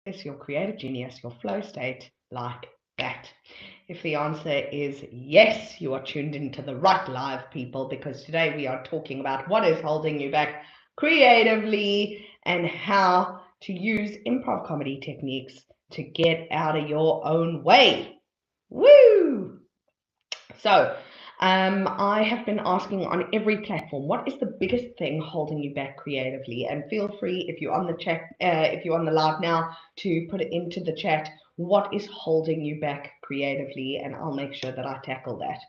your creative genius, your flow state like that? If the answer is yes, you are tuned into the right live, people, because today we are talking about what is holding you back creatively and how to use improv comedy techniques to get out of your own way. Woo! So, I have been asking on every platform, what is the biggest thing holding you back creatively? And feel free, if you're on the chat, if you're on the live now, to put it into the chat. What is holding you back creatively? And I'll make sure that I tackle that.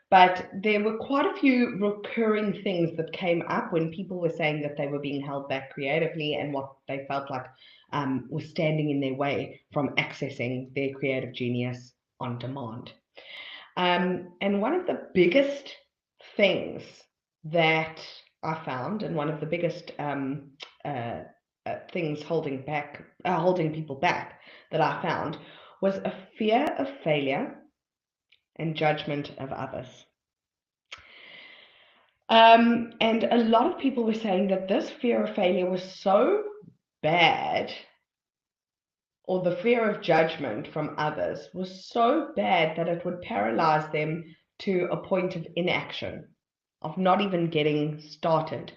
But there were quite a few recurring things that came up when people were saying that they were being held back creatively and what they felt like was standing in their way from accessing their creative genius on demand. And one of the biggest things that I found, and one of the biggest uh, things holding people back that I found, was a fear of failure and judgment of others. And a lot of people were saying that this fear of failure was so bad, or the fear of judgment from others was so bad that it would paralyze them to a point of inaction, of not even getting started.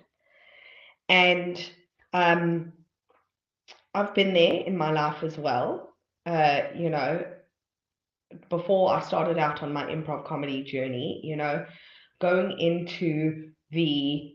And um, I've been there in my life as well. You know, before I started out on my improv comedy journey, going into the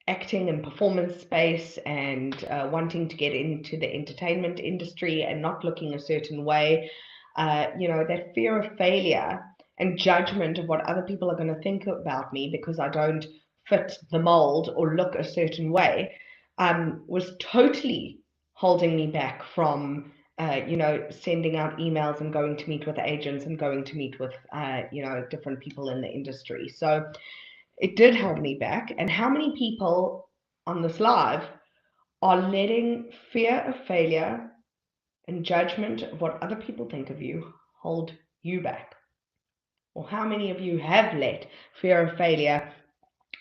acting and performance space and wanting to get into the entertainment industry and not looking a certain way, that fear of failure and judgment of what other people are going to think about me because I don't fit the mold or look a certain way, was totally holding me back from sending out emails and going to meet with agents and going to meet with, different people in the industry. So it did hold me back. And how many people on this live are letting fear of failure and judgment of what other people think of you hold you back? Or how many of you have let fear of failure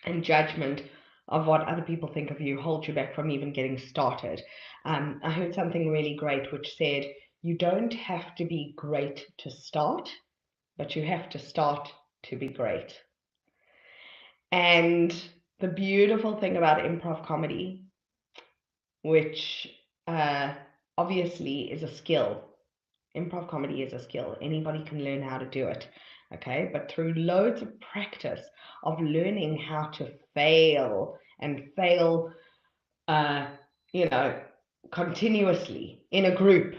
and judgment of what other people think of you hold you back from even getting started? I heard something really great which said, you don't have to be great to start, but you have to start to be great. And the beautiful thing about improv comedy, which uh, obviously is a skill, improv comedy is a skill. Anybody can learn how to do it. Okay. But through loads of practice of learning how to fail and fail, uh, you know, continuously in a group,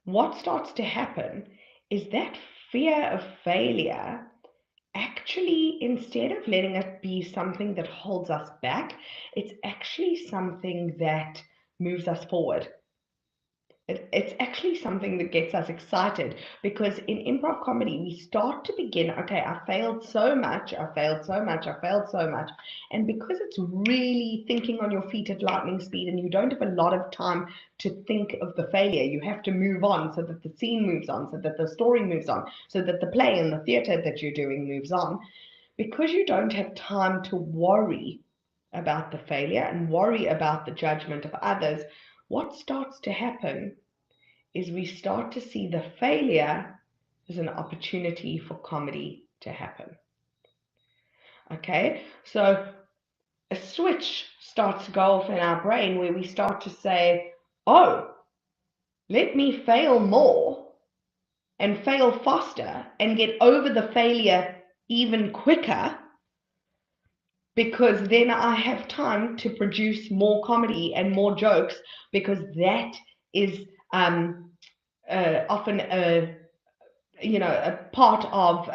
what starts to happen is that fear of failure actually, instead of letting it be something that holds us back, it's actually something that moves us forward. It's actually something that gets us excited because in improv comedy, we start to begin, okay, I failed so much, I failed so much, I failed so much. And because it's really thinking on your feet at lightning speed and you don't have a lot of time to think of the failure, you have to move on so that the scene moves on, so that the story moves on, so that the play and the theater that you're doing moves on. Because you don't have time to worry about the failure and worry about the judgment of others, what starts to happen is we start to see the failure as an opportunity for comedy to happen. Okay, so a switch starts to go off in our brain where we start to say, oh, let me fail more and fail faster and get over the failure even quicker, because then I have time to produce more comedy and more jokes, because that is often a part of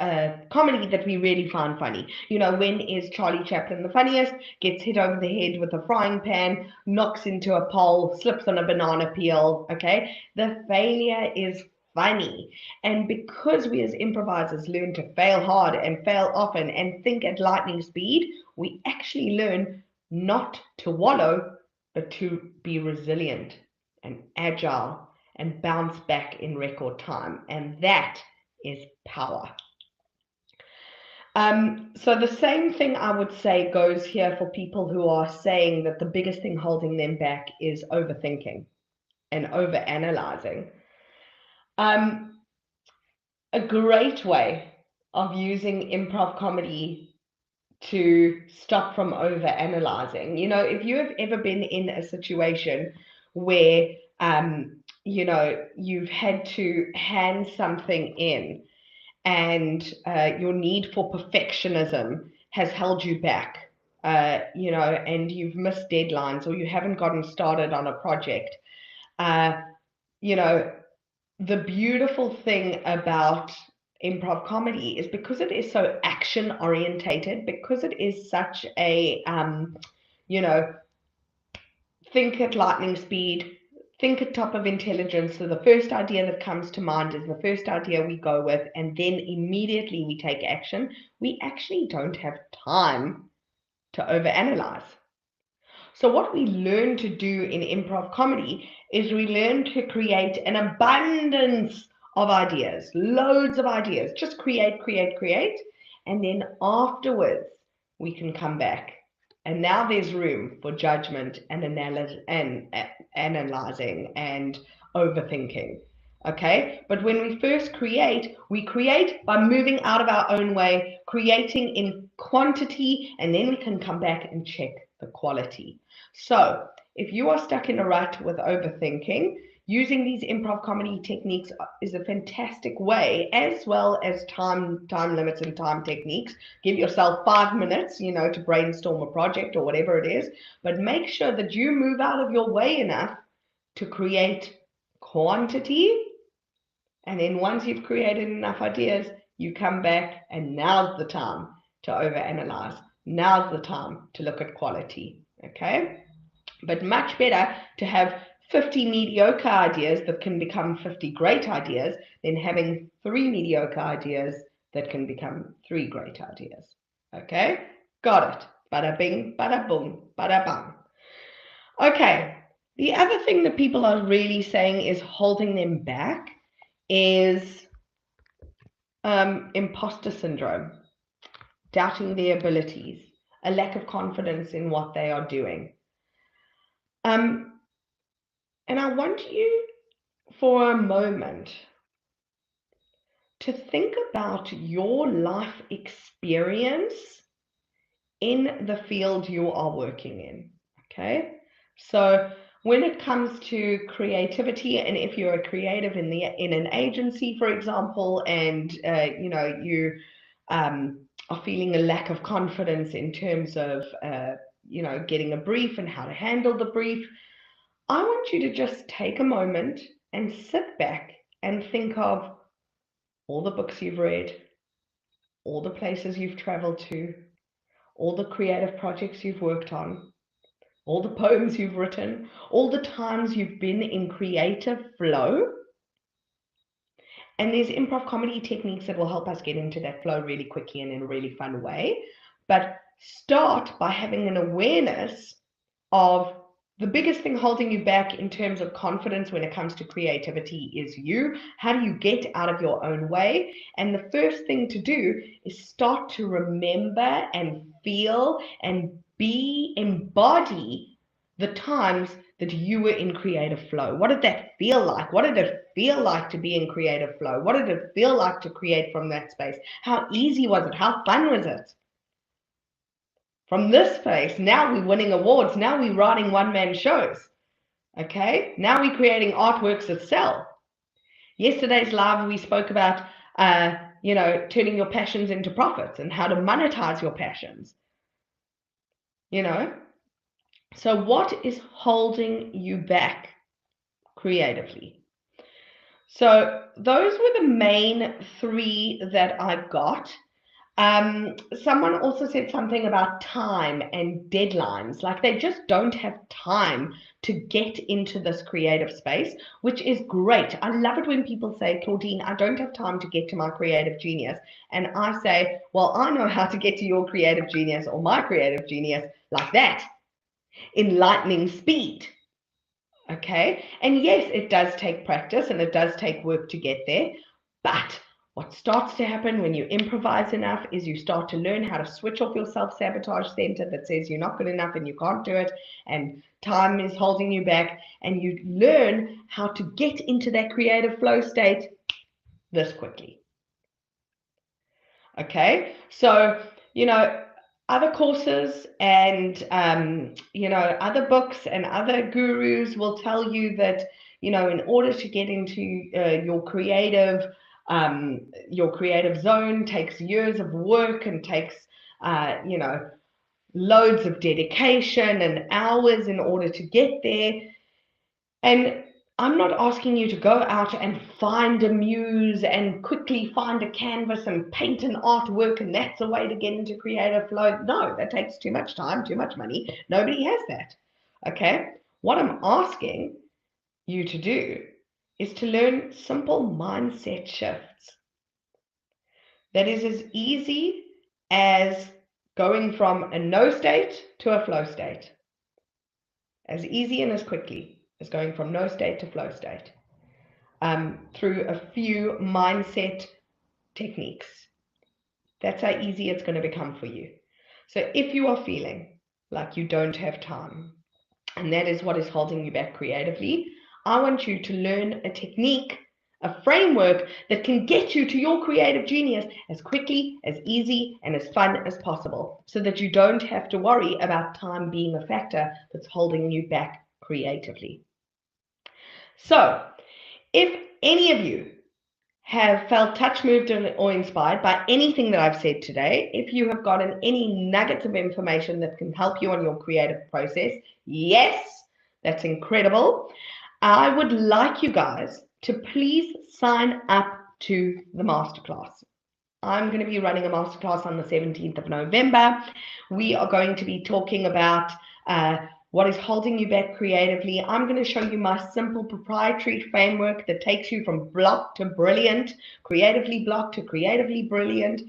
comedy that we really find funny. When is Charlie Chaplin the funniest? Gets hit over the head with a frying pan, knocks into a pole, slips on a banana peel. Okay, the failure is funny. And because we as improvisers learn to fail hard and fail often and think at lightning speed, we actually learn not to wallow, but to be resilient and agile and bounce back in record time. And that is power. So the same thing I would say goes here for people who are saying that the biggest thing holding them back is overthinking and overanalyzing. A great way of using improv comedy to stop from overanalyzing. If you have ever been in a situation where you've had to hand something in and your need for perfectionism has held you back, and you've missed deadlines or you haven't gotten started on a project. The beautiful thing about improv comedy is because it is so action orientated, because it is such a think at lightning speed, think at top of intelligence. So the first idea that comes to mind is the first idea we go with, and then immediately we take action. We actually don't have time to overanalyze. So what we learn to do in improv comedy is we learn to create an abundance of ideas, loads of ideas, just create. And then afterwards, we can come back. And now there's room for judgment and analyzing and overthinking. Okay, but when we first create, we create by moving out of our own way, creating in quantity, and then we can come back and check the quality. So if you are stuck in a rut with overthinking, using these improv comedy techniques is a fantastic way, as well as time limits and time techniques. Give yourself 5 minutes, to brainstorm a project or whatever it is, but make sure that you move out of your way enough to create quantity. And then once you've created enough ideas, you come back, and now's the time to overanalyze. Now's the time to look at quality. Okay? But much better to have 50 mediocre ideas that can become 50 great ideas than having 3 mediocre ideas that can become 3 great ideas. Okay? Got it. Bada bing, bada boom, bada bang. Okay. The other thing that people are really saying is holding them back is imposter syndrome, doubting their abilities, a lack of confidence in what they are doing. And I want you for a moment to think about your life experience in the field you are working in. Okay, so when it comes to creativity, and if you're a creative in an agency, for example, and you are feeling a lack of confidence in terms of getting a brief and how to handle the brief, I want you to just take a moment and sit back and think of all the books you've read, all the places you've traveled to, all the creative projects you've worked on, all the poems you've written, all the times you've been in creative flow. And there's improv comedy techniques that will help us get into that flow really quickly and in a really fun way. But start by having an awareness of the biggest thing holding you back in terms of confidence when it comes to creativity is you. How do you get out of your own way? And the first thing to do is start to remember and feel and embody the times that you were in creative flow. What did that feel like? What did it feel like to be in creative flow? What did it feel like to create from that space? How easy was it? How fun was it? From this space, now we're winning awards. Now we're writing one-man shows. Okay? Now we're creating artworks that sell. Yesterday's live, we spoke about, turning your passions into profits and how to monetize your passions. So what is holding you back creatively? So those were the main 3 that I got. Someone also said something about time and deadlines, like they just don't have time to get into this creative space, which is great. I love it when people say, Claudine, I don't have time to get to my creative genius. And I say, well, I know how to get to your creative genius or my creative genius like that, in lightning speed. Okay, and yes, it does take practice and it does take work to get there, but What starts to happen when you improvise enough is you start to learn how to switch off your self-sabotage center that says you're not good enough and you can't do it and time is holding you back, and you learn how to get into that creative flow state this quickly. Okay, so other courses and other books and other gurus will tell you that in order to get into your creative zone takes years of work and takes loads of dedication and hours in order to get there. And I'm not asking you to go out and find a muse and quickly find a canvas and paint an artwork and that's a way to get into creative flow. No, that takes too much time, too much money. Nobody has that. Okay? What I'm asking you to do is to learn simple mindset shifts. That is as easy as going from a no state to a flow state. As easy and as quickly as going from no state to flow state. Through a few mindset techniques. That's how easy it's going to become for you. So if you are feeling like you don't have time, and that is what is holding you back creatively, I want you to learn a technique, a framework that can get you to your creative genius as quickly, as easy, and as fun as possible, so that you don't have to worry about time being a factor that's holding you back creatively. So, if any of you have felt touched, moved, or inspired by anything that I've said today, if you have gotten any nuggets of information that can help you on your creative process, yes, that's incredible. I would like you guys to please sign up to the masterclass. I'm going to be running a masterclass on the 17th of November. We are going to be talking about what is holding you back creatively. I'm going to show you my simple proprietary framework that takes you from block to brilliant, creatively blocked to creatively brilliant,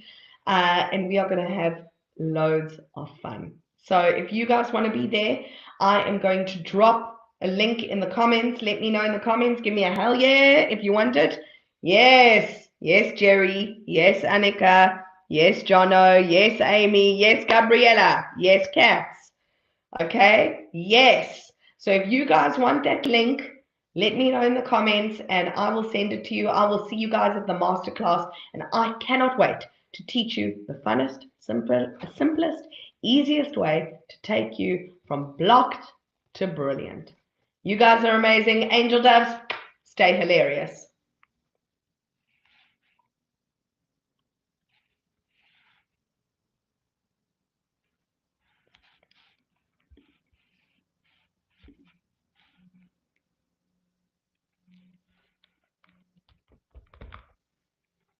and we are going to have loads of fun. So if you guys want to be there, I am going to drop a link in the comments. Let me know in the comments. Give me a hell yeah if you want it. Yes. Yes, Jerry. Yes, Annika. Yes, Jono. Yes, Amy. Yes, Gabriella. Yes, Katz. Okay? Yes. So if you guys want that link, let me know in the comments and I will send it to you. I will see you guys at the masterclass and I cannot wait to teach you the funnest, simplest, easiest way to take you from blocked to brilliant. You guys are amazing. Angel doves, stay hilarious.